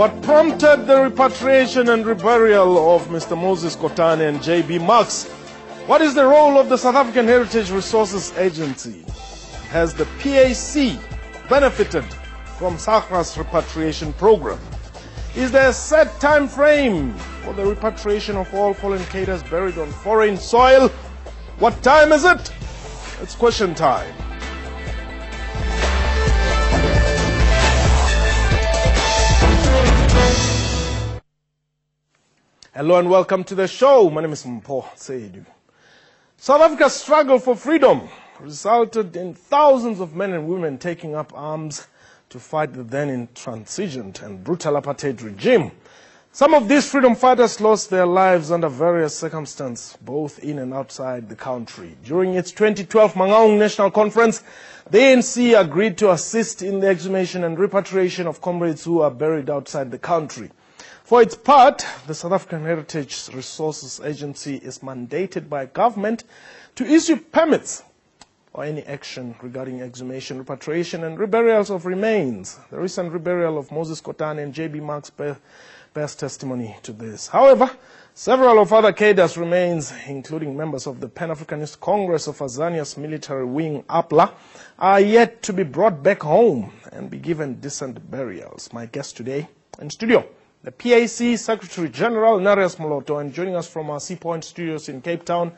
What prompted the repatriation and reburial of Mr. Moses Kotane and J.B. Marks? What is the role of the South African Heritage Resources Agency? Has the PAC benefited from SAHRA's repatriation program? Is there a set time frame for the repatriation of all fallen cadres buried on foreign soil? What time is it? It's question time. Hello and welcome to the show. My name is Mpho Seidu. South Africa's struggle for freedom resulted in thousands of men and women taking up arms to fight the then intransigent and brutal apartheid regime. Some of these freedom fighters lost their lives under various circumstances, both in and outside the country. During its 2012 Mangaung National Conference, the ANC agreed to assist in the exhumation and repatriation of comrades who are buried outside the country. For its part, the South African Heritage Resources Agency is mandated by government to issue permits or any action regarding exhumation, repatriation and reburials of remains. The recent reburial of Moses Kotane and J.B. Marks bears testimony to this. However, several of other cadres remains, including members of the Pan-Africanist Congress of Azania's military wing, APLA, are yet to be brought back home and be given decent burials. My guest today in studio, the PAC Secretary General, Narias Moloto, and joining us from our Seapoint studios in Cape Town,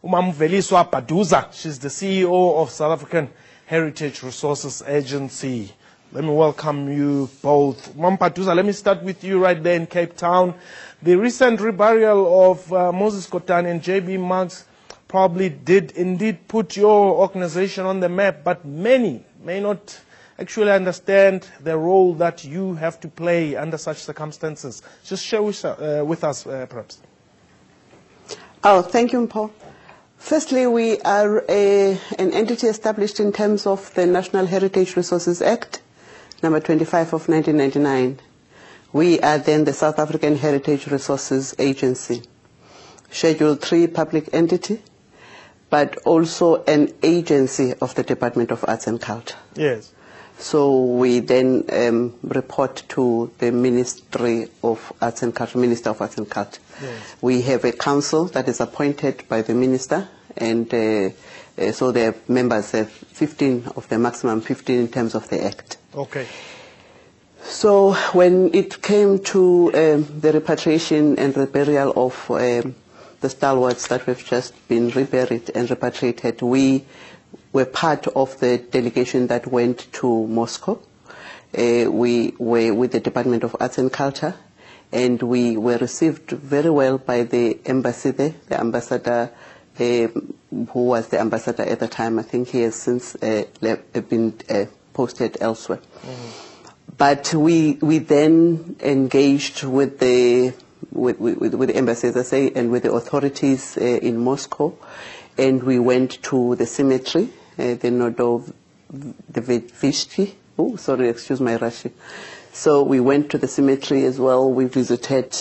Umamveliswa Paduza. She's the CEO of South African Heritage Resources Agency. Let me welcome you both. Paduza, let me start with you right there in Cape Town. The recent reburial of Moses Kotane and J.B. Marks probably did indeed put your organization on the map, but many may not actually understand the role that you have to play under such circumstances. Just share with us, perhaps. Oh, thank you, Mpho. Firstly, we are an entity established in terms of the National Heritage Resources Act, number 25 of 1999. We are then the South African Heritage Resources Agency, Schedule 3 public entity, but also an agency of the Department of Arts and Culture. Yes. So we then report to the Ministry of Arts and Culture, Minister of Arts and Culture. Yes. We have a council that is appointed by the minister, and so the members have 15 of the maximum 15 in terms of the Act. Okay. So when it came to the repatriation and reburial of the stalwarts that have just been reburied and repatriated, we were part of the delegation that went to Moscow. We were with the Department of Arts and Culture, and we were received very well by the embassy there, the ambassador, who was the ambassador at the time. I think he has since been posted elsewhere. Mm-hmm. But we then engaged with the embassy, as I say, and with the authorities in Moscow. And we went to the cemetery, the Nodovishki. Oh, sorry, excuse my Russian. So we went to the cemetery as well. We visited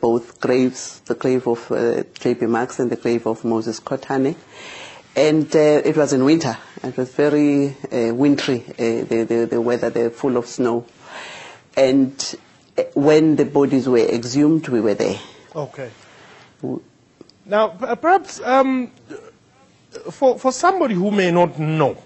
both graves, the grave of J.B. Marks and the grave of Moses Kotane. And it was in winter. It was very wintry, the weather, they're full of snow. And when the bodies were exhumed, we were there. Okay. Now, perhaps for somebody who may not know,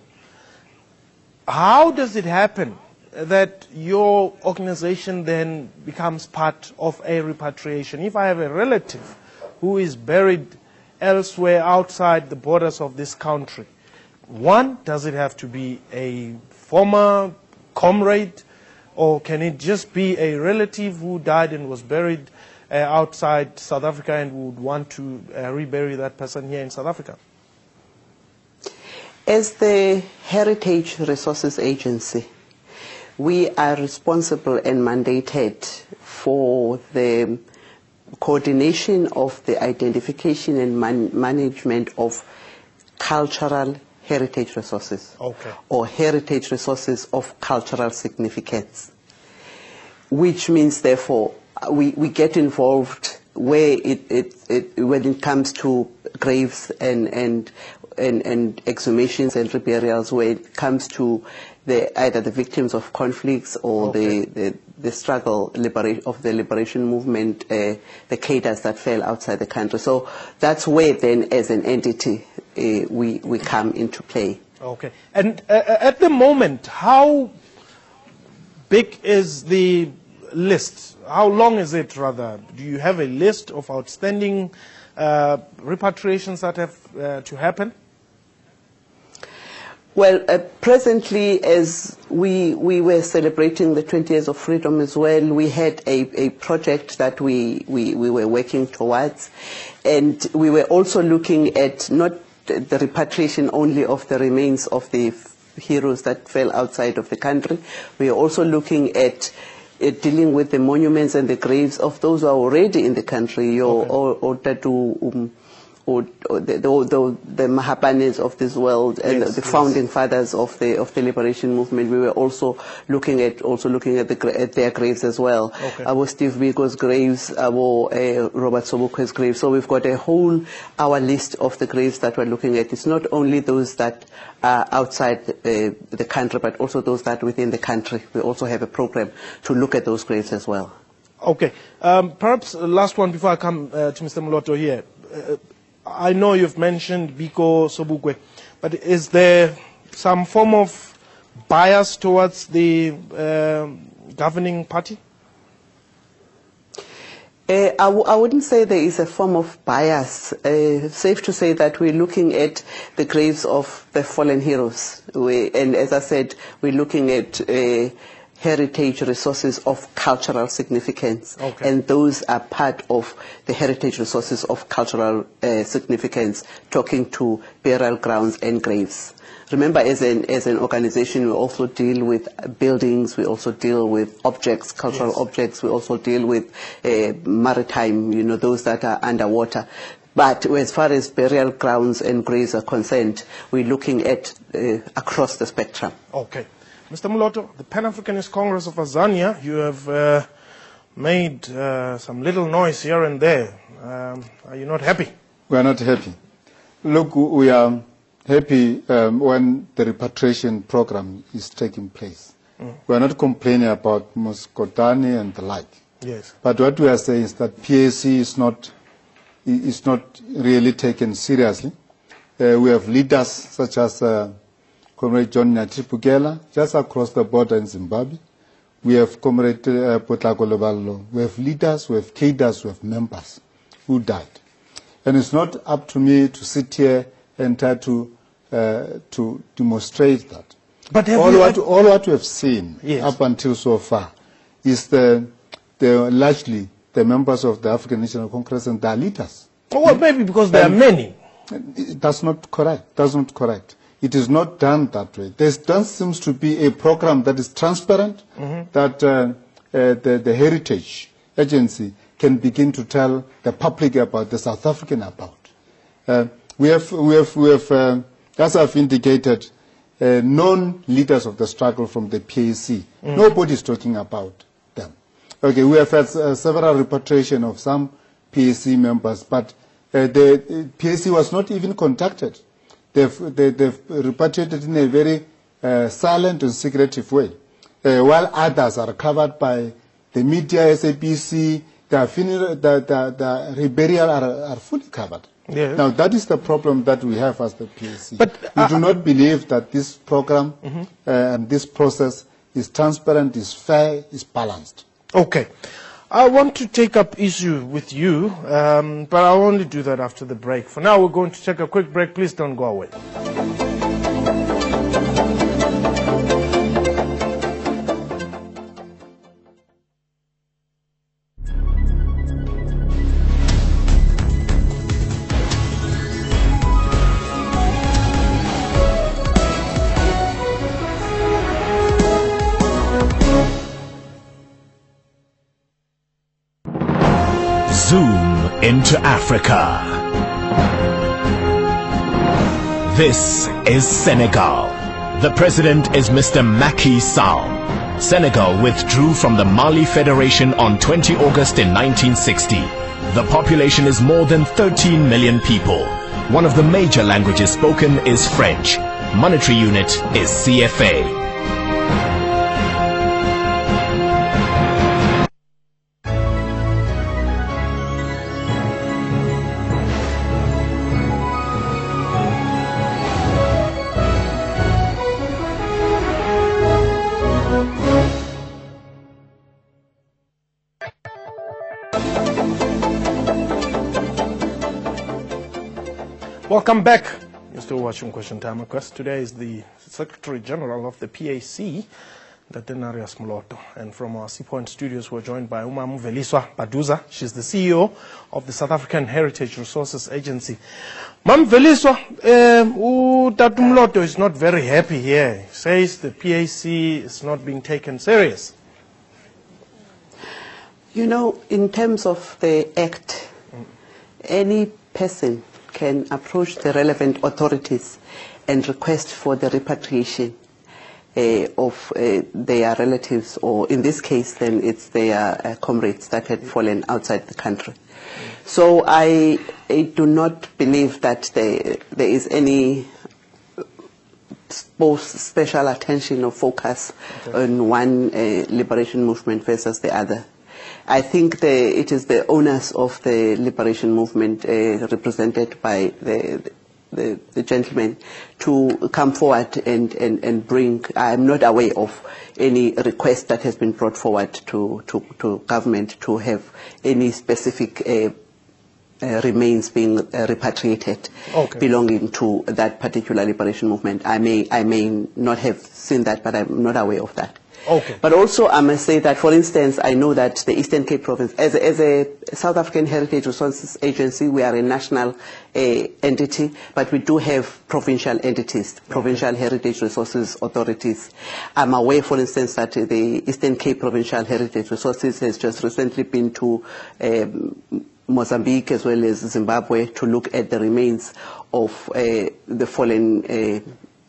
how does it happen that your organization then becomes part of a repatriation? If I have a relative who is buried elsewhere outside the borders of this country, one, does it have to be a former comrade, or can it just be a relative who died and was buried outside South Africa and would want to rebury that person here in South Africa? As the Heritage Resources Agency, we are responsible and mandated for the coordination of the identification and management of cultural heritage resources, okay, or heritage resources of cultural significance, which means, therefore, we get involved where when it comes to graves and exhumations and reburials, where it comes to either the victims of conflicts or okay, the struggle of the liberation movement, the cadres that fell outside the country. So that's where then, as an entity, we come into play. Okay. And at the moment, how big is the list? How long is it, rather? Do you have a list of outstanding repatriations that have to happen? Well, presently, as we were celebrating the 20 years of freedom as well, we had a project that we were working towards. And we were also looking at not the repatriation only of the remains of the heroes that fell outside of the country. We are also looking at dealing with the monuments and the graves of those who are already in the country, or the Mahapanis of this world, and the founding fathers of the liberation movement. We were also looking at their graves as well. Okay. Our Steve Biko's graves, our Robert Sobukwe's graves. So we've got our list of the graves that we're looking at. It's not only those that are outside the country, but also those that are within the country. We also have a program to look at those graves as well. Okay. Perhaps last one before I come to Mr. Moloto here. I know you've mentioned Biko Sobukwe, but is there some form of bias towards the governing party? I wouldn't say there is a form of bias. Safe to say that we're looking at the graves of the fallen heroes. And as I said, we're looking at heritage resources of cultural significance. Okay. And those are part of the heritage resources of cultural significance, talking to burial grounds and graves. Remember, as an organization, we also deal with buildings, we also deal with objects, cultural objects, we also deal with maritime, those that are underwater. But as far as burial grounds and graves are concerned, we're looking at across the spectrum. Okay. Mr. Moloto, the Pan-Africanist Congress of Azania, you have made some little noise here and there. Are you not happy? We are not happy. Look, we are happy when the repatriation program is taking place. We are not complaining about Muskotani and the like. Yes. But what we are saying is that PAC is not really taken seriously. We have leaders such as Comrade John Nyatipugela, just across the border in Zimbabwe. We have Comrade Potlako Leballo. We have leaders, we have cadres, we have members who died. And it's not up to me to sit here and try to demonstrate that. But all what we have seen up until so far is largely the members of the African National Congress and their leaders. Well, maybe because there are many. That's not correct. That's not correct. It is not done that way. There seems to be a program that is transparent, that the Heritage Agency can begin to tell the public about, the South African about. We have, as I've indicated, known leaders of the struggle from the PAC. Nobody is talking about them. Okay, we have had several repatriation of some PAC members, but the PAC was not even contacted. They've repatriated in a very silent and secretive way, while others are covered by the media, SABC, the reburial are fully covered. Yes. Now, that is the problem that we have as the PAC. But we do not believe that this program and this process is transparent, is fair, is balanced. Okay. I want to take up issue with you, but I'll only do that after the break. For now, we're going to take a quick break. Please don't go away. Zoom into Africa. This is Senegal. The president is Mr. Macky Sall. Senegal withdrew from the Mali Federation on 20 August in 1960. The population is more than 13 million people. One of the major languages spoken is French. Monetary unit is CFA. Welcome back. You're still watching Question Time. Our guest today is the Secretary General of the PAC, Datenarius Moloto. And from our Seapoint studios, we're joined by Umamu Veliswa Baduza. She's the CEO of the South African Heritage Resources Agency. Mam Veliswa, Tatu Moloto is not very happy here. He says the PAC is not being taken serious. You know, in terms of the Act, any person can approach the relevant authorities and request for the repatriation of their relatives, or in this case, then it's their comrades that had fallen outside the country. So I do not believe that there is any special attention or focus on one liberation movement versus the other. I think it is the owners of the liberation movement, represented by the gentleman, to come forward and bring. I'm not aware of any request that has been brought forward to government to have any specific remains being repatriated belonging to that particular liberation movement. I may not have seen that, but I'm not aware of that. Okay. But also, I must say that, for instance, I know that the Eastern Cape Province, as a South African Heritage Resources Agency, we are a national entity, but we do have provincial entities, provincial heritage resources authorities. I'm aware, for instance, that the Eastern Cape Provincial Heritage Resources has just recently been to Mozambique as well as Zimbabwe to look at the remains of the fallen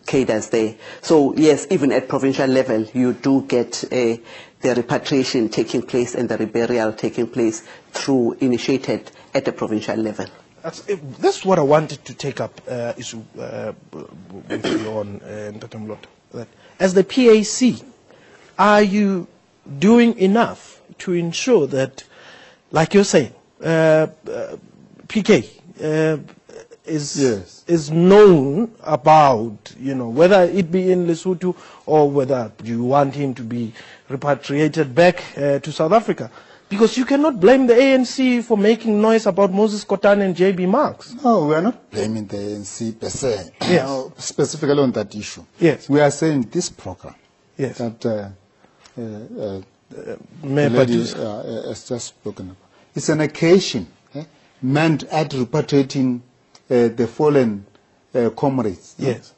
cadres there. So yes, even at provincial level, you do get the repatriation taking place and the reburial taking place through initiated at the provincial level. That's what I wanted to take up issue with you on, that as the PAC, are you doing enough to ensure that, like you're saying, PK is known about, whether it be in Lesotho or whether you want him to be repatriated back to South Africa? Because you cannot blame the ANC for making noise about Moses Kotane and J.B. Marks. No, we are not blaming the ANC per se, yes. Specifically on that issue. Yes. We are saying this program yes. that the lady has just spoken about. It's an occasion meant at repatriating the fallen comrades yes.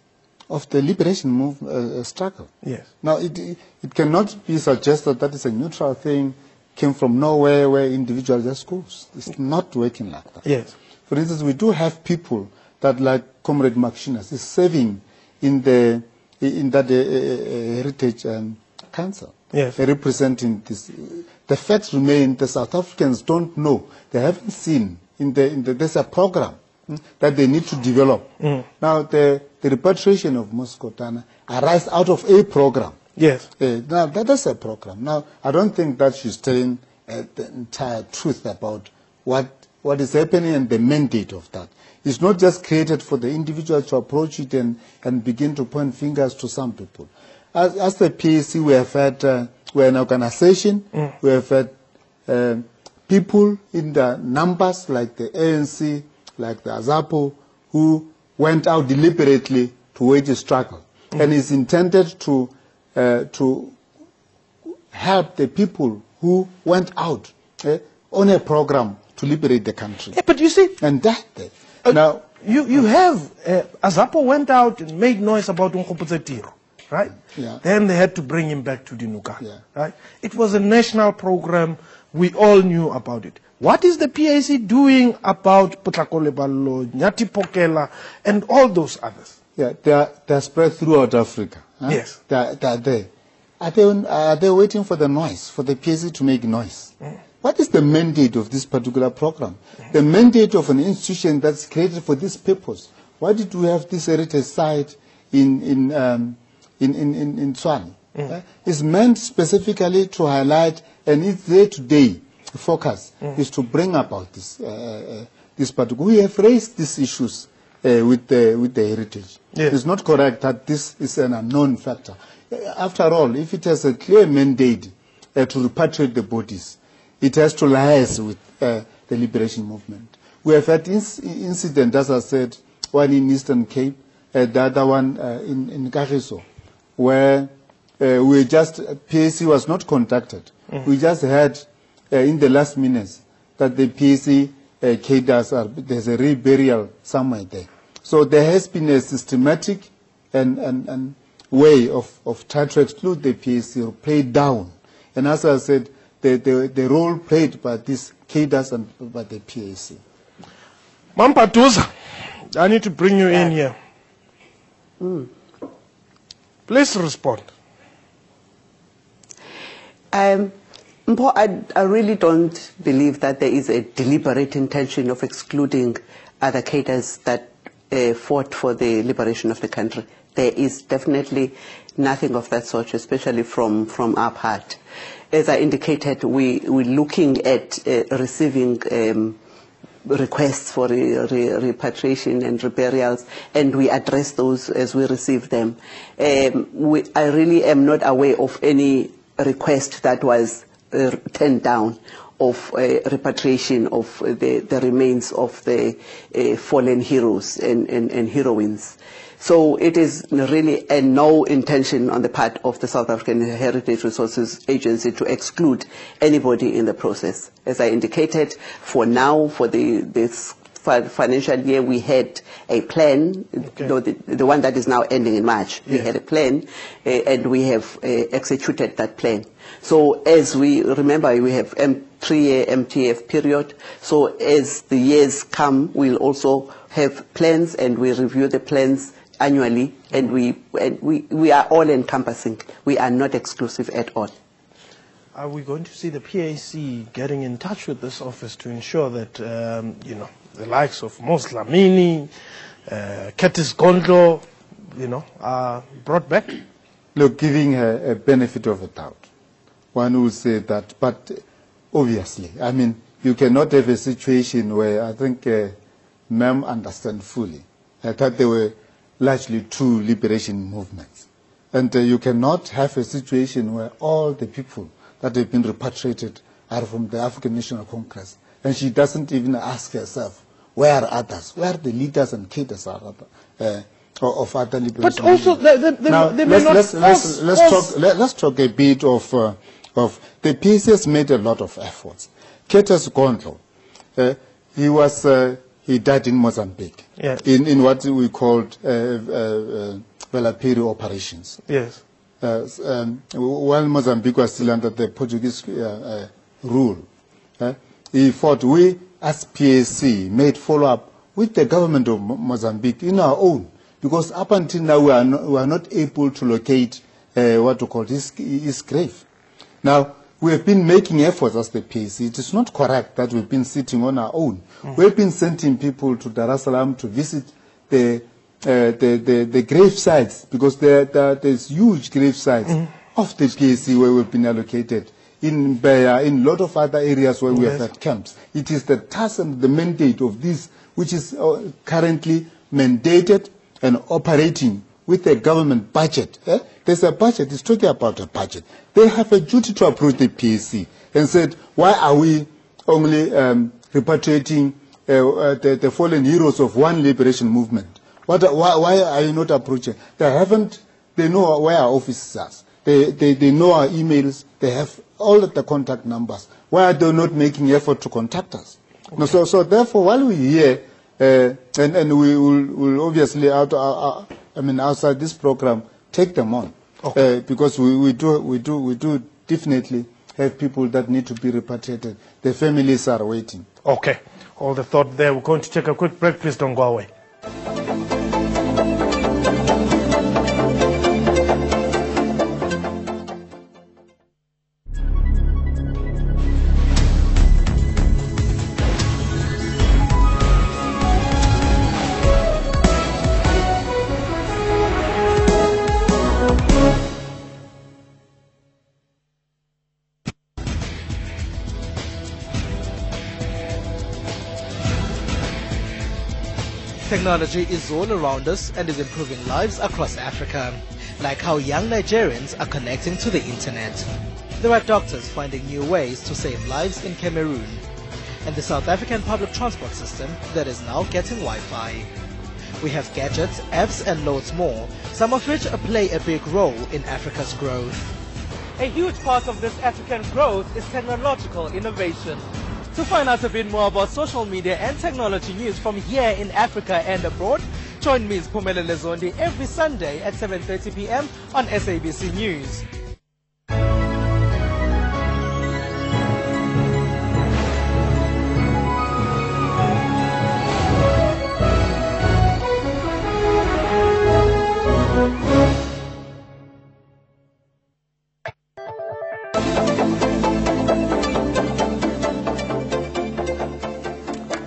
of the liberation struggle. Yes. Now, it cannot be suggested that it's a neutral thing, came from nowhere where individuals just goes. It's not working like that. Yes. For instance, we do have people that, like Comrade Makshinas, is serving in that Heritage Council. Yes. Representing this. The facts remain, the South Africans don't know. They haven't seen. There's a program that they need to develop. Now, the repatriation of Moses Kotane arises out of a program. Yes. Now, that is a program. Now, I don't think that she's telling the entire truth about what is happening and the mandate of that. It's not just created for the individual to approach it and begin to point fingers to some people. As the PAC, we have had, we're an organization, we have had people in the numbers like the ANC, like the AZAPO, who went out deliberately to wage a struggle. And it's intended to help the people who went out on a program to liberate the country. Yeah, but you see, and that now you have AZAPO went out and made noise about Nkgopotsetiro, right? Yeah. Then they had to bring him back to Dinuka. Yeah. Right? It was a national program. We all knew about it. What is the PAC doing about Potlako Leballo, Nyati Pokela, and all those others? Yeah, they are spread throughout Africa. Huh? Yes. They are there. Are they waiting for the noise, for the PAC to make noise? What is the mandate of this particular program? The mandate of an institution that's created for this purpose. Why did we have this heritage site in Tshwane? It's meant specifically to highlight, and it's there today. The focus is to bring about this particular. We have raised these issues with the heritage. Yes. It's not correct that this is an unknown factor. After all, if it has a clear mandate to repatriate the bodies, it has to liaise with the liberation movement. We have had incident, as I said, one in Eastern Cape, the other one in Kagiso, where PAC was not contacted. We just heard in the last minutes that the PAC cadres there's a reburial somewhere there. So there has been a systematic and way of trying to exclude the PAC or play down. And as I said, the role played by these cadres and by the PAC. Mampatuza, I need to bring you in here. Please respond. I really don't believe that there is a deliberate intention of excluding other cadres that fought for the liberation of the country. There is definitely nothing of that sort, especially from our part. As I indicated, we're looking at receiving requests for repatriation and reburials, and we address those as we receive them. I really am not aware of any request that was turned down of repatriation of the remains of the fallen heroes and heroines. So it is really no intention on the part of the South African Heritage Resources Agency to exclude anybody in the process. As I indicated, for now, for this financial year, we had a plan, the one that is now ending in March. We had a plan, and we have executed that plan. So as we remember, we have 3-year MTF period. So as the years come, we'll also have plans, and we review the plans annually, and we are all encompassing. We are not exclusive at all. Are we going to see the PAC getting in touch with this office to ensure that the likes of Mos Dlamini, Curtis Gondlo, are brought back? Look, giving her a benefit of the doubt, one would say that, but obviously, I mean, you cannot have a situation where I think Ma'am understand fully that there were largely two liberation movements. And you cannot have a situation where all the people that have been repatriated are from the African National Congress. And she doesn't even ask herself, where are others? Where are the leaders and cadres of other liberation But also, let's talk a bit of the PAC has made a lot of efforts. Curtis Gondlo, he died in Mozambique, in what we called Velapiri operations. Yes. While Mozambique was still under the Portuguese rule, he fought. We, as PAC, made follow-up with the government of Mozambique in our own, because up until now we are not able to locate what we call his grave. Now, we have been making efforts as the PAC. It is not correct that we've been sitting on our own. We've been sending people to Dar es Salaam to visit the grave sites, because there's huge grave sites of the PAC where we've been allocated, in Beya, in a lot of other areas where we have had camps. It is the task and the mandate of this which is currently mandated and operating with the government budget. There's a budget, it's talking about a budget. They have a duty to approach the PAC and said, why are we only repatriating the fallen heroes of one liberation movement? Why are you not approaching? They know where our offices are. They know our emails. They have all of the contact numbers. Why are they not making effort to contact us? Okay. No, so therefore, while we're here, and we will obviously outside this program take them on, because we do definitely have people that need to be repatriated. The families are waiting. Okay, all the thought there. We're going to take a quick break. Please don't go away. Technology is all around us and is improving lives across Africa, like how young Nigerians are connecting to the internet. There are doctors finding new ways to save lives in Cameroon, and the South African public transport system that is now getting Wi-Fi. We have gadgets, apps and loads more, some of which play a big role in Africa's growth. A huge part of this African growth is technological innovation. To find out a bit more about social media and technology news from here in Africa and abroad, join me, Phumelele Zondi, every Sunday at 7:30 p.m. on SABC News.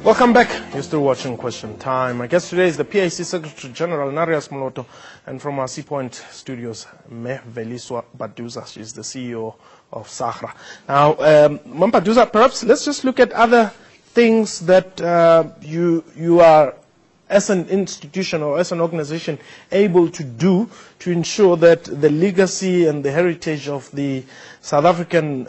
Welcome back. You're still watching Question Time. My guest today is the PIC Secretary General, Narias Moloto, and from our Seapoint studios, Veliswa Baduza. She's the CEO of SAHRA. Now, Baduza, perhaps let's just look at other things that you are, as an institution or as an organization, able to do to ensure that the legacy and the heritage of the South African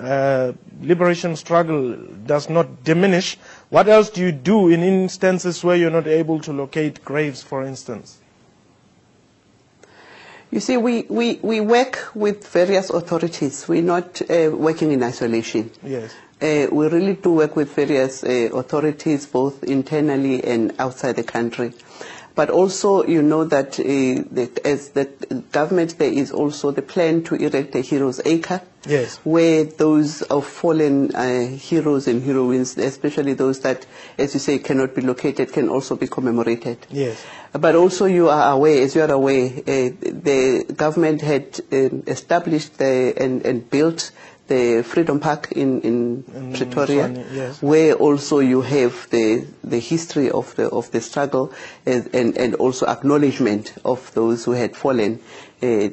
liberation struggle does not diminish. What else do you do in instances where you're not able to locate graves, for instance? You see, we work with various authorities. We're not working in isolation. Yes. We really do work with various authorities, both internally and outside the country. But also, you know that as the government, there is also the plan to erect a Heroes Acre. Yes. Where those of fallen heroes and heroines, especially those that, as you say, cannot be located, can also be commemorated. Yes. But also, you are aware, as you are aware, the government had established and built the Freedom Park in Pretoria, yes. Where also you have the history of the struggle and also acknowledgement of those who had fallen,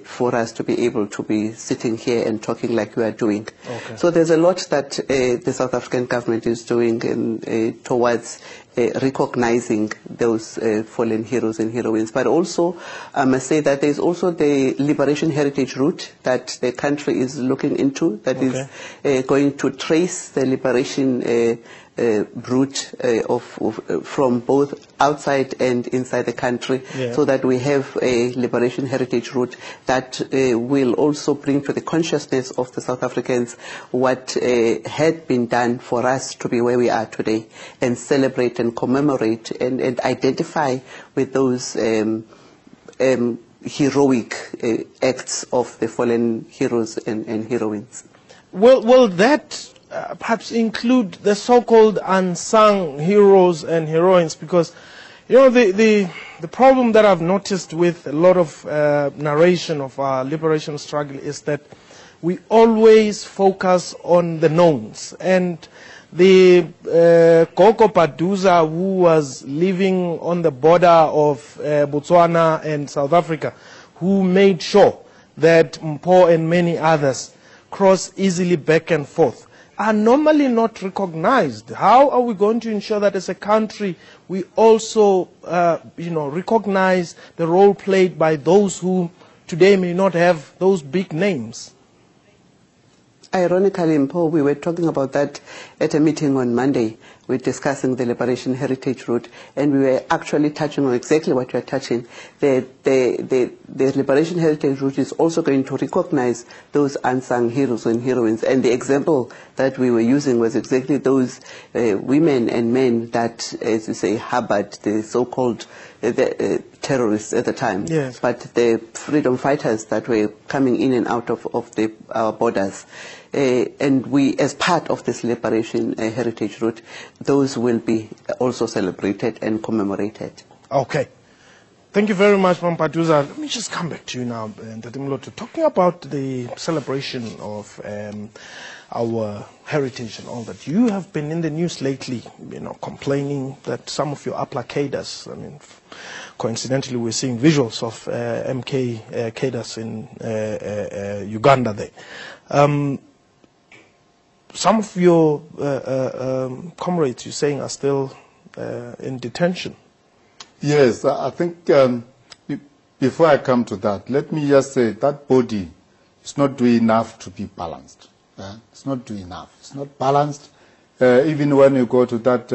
for us to be able to be sitting here and talking like we are doing. Okay. So there's a lot that the South African government is doing towards recognizing those fallen heroes and heroines. But also, I must say that there's also the Liberation Heritage route that the country is looking into, that is going to trace the liberation route from both outside and inside the country, so that we have a liberation heritage route that will also bring to the consciousness of the South Africans what had been done for us to be where we are today, and celebrate and commemorate and identify with those heroic acts of the fallen heroes and heroines. Will that perhaps include the so-called unsung heroes and heroines? Because, you know, the problem that I've noticed with a lot of narration of our liberation struggle is that we always focus on the knowns. And the Gogo Baduza, who was living on the border of Botswana and South Africa, who made sure that Mpho and many others cross easily back and forth, are normally not recognized. How are we going to ensure that as a country we also recognize the role played by those who today may not have those big names? Ironically, Mpho, we were talking about that at a meeting on Monday. We're discussing the Liberation Heritage Route, and we were actually touching on exactly what you're touching. The Liberation Heritage Route is also going to recognize those unsung heroes and heroines. And the example that we were using was exactly those women and men that, as you say, harbored the so-called terrorists at the time. Yes. But the freedom fighters that were coming in and out of our borders. And we, as part of this Liberation Heritage Route, those will be also celebrated and commemorated. Okay. Thank you very much, Baduza. Let me just come back to you now, Moloto. Talking about the celebration of our heritage and all that. You have been in the news lately, complaining that some of your upper cadres, coincidentally, we're seeing visuals of MK cadres in Uganda there. Some of your comrades, you're saying, are still in detention. Yes, I think before I come to that, let me just say that body is not doing enough to be balanced. It's not doing enough. It's not balanced. Even when you go to that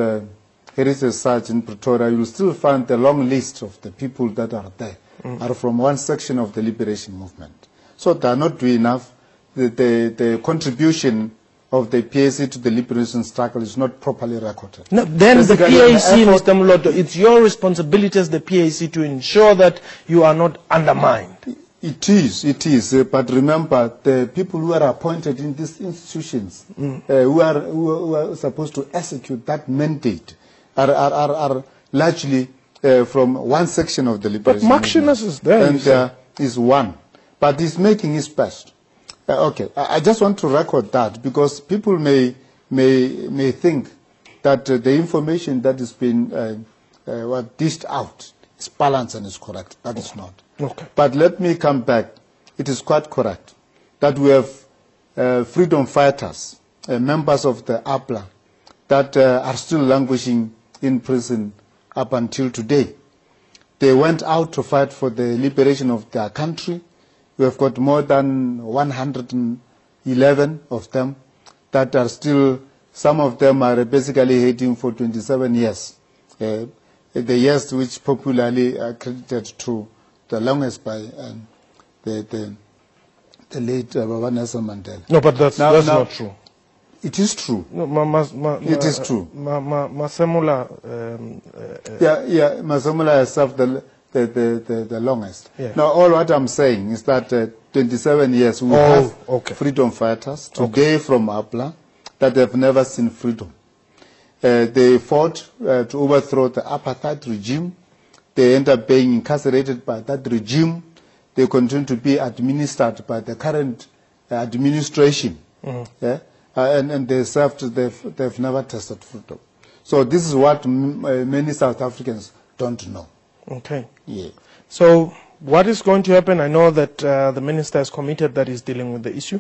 heritage sites in Pretoria, you will still find the long list of the people that are there are from one section of the liberation movement. So they are not doing enough. The contribution of the PAC to the liberation struggle is not properly recorded. No, then the Basically, PAC, Mr. Moloto, it's your responsibility as the PAC to ensure that you are not undermined. It is. But remember, the people who are appointed in these institutions, who are supposed to execute that mandate, are largely from one section of the liberation But Maximus is there. and is one. But he's making his best. Okay, I just want to record that because people may think that the information that is being dished out is balanced and is correct. That is not. Okay. But let me come back. It is quite correct that we have freedom fighters, members of the APLA, that are still languishing in prison up until today. They went out to fight for the liberation of their country. We have got more than 111 of them that are still, some of them are basically heading for 27 years. The years which popularly are credited to the longest by the late Baba Nelson Mandela. No, but that's not true. It is true. No, It is true. Masemula. Masemula has served the longest. Yeah. Now, all what I'm saying is that 27 years we have freedom fighters today from APLA that have never seen freedom. They fought to overthrow the apartheid regime. They end up being incarcerated by that regime. They continue to be administered by the current administration. Yeah? And they served, they've never tasted freedom. So this is what many South Africans don't know. Okay. Yeah. So what is going to happen? I know that the minister has committed that he's dealing with the issue.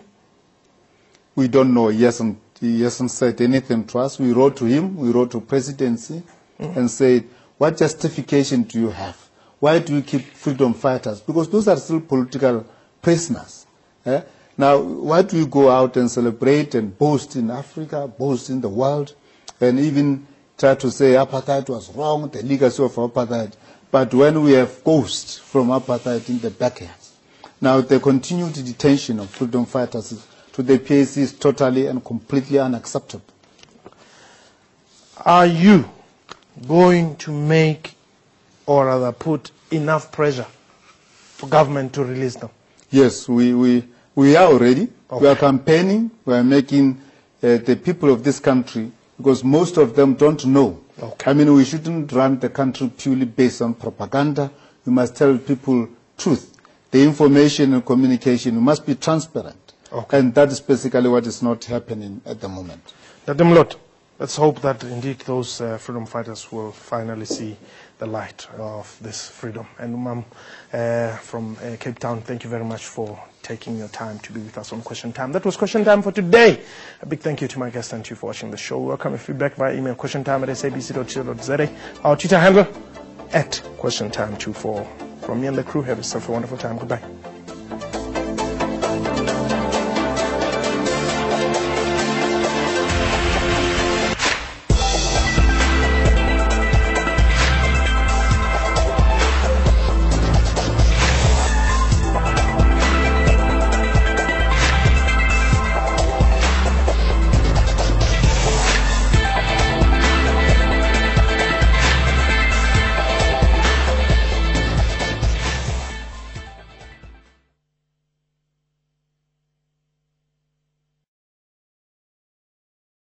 We don't know. He hasn't said anything to us. We wrote to him, we wrote to presidency and said, what justification do you have? Why do you keep freedom fighters? Because those are still political prisoners. Now, why do you go out and celebrate and boast in Africa, boast in the world, and even try to say apartheid was wrong, the legacy of apartheid, but when we have ghosts from apartheid in the backyards? Now, the continued detention of freedom fighters to the PAC is totally and completely unacceptable. Are you going to make, or rather put, enough pressure for government to release them? Yes, we are already. Okay. We are campaigning. We are making the people of this country, because most of them don't know. Okay. I mean, we shouldn't run the country purely based on propaganda. We must tell people truth. The information and communication must be transparent. Okay. And that is basically what is not happening at the moment. Let's hope that indeed those freedom fighters will finally see the light of this freedom. And Ma'am from Cape Town, thank you very much for taking your time to be with us on Question Time. That was Question Time for today. A big thank you to my guest and to you for watching the show. Welcome your feedback via email, questiontime@sabc.co.za. Our Twitter handle @questiontime24. From me and the crew, have yourself a wonderful time. Goodbye.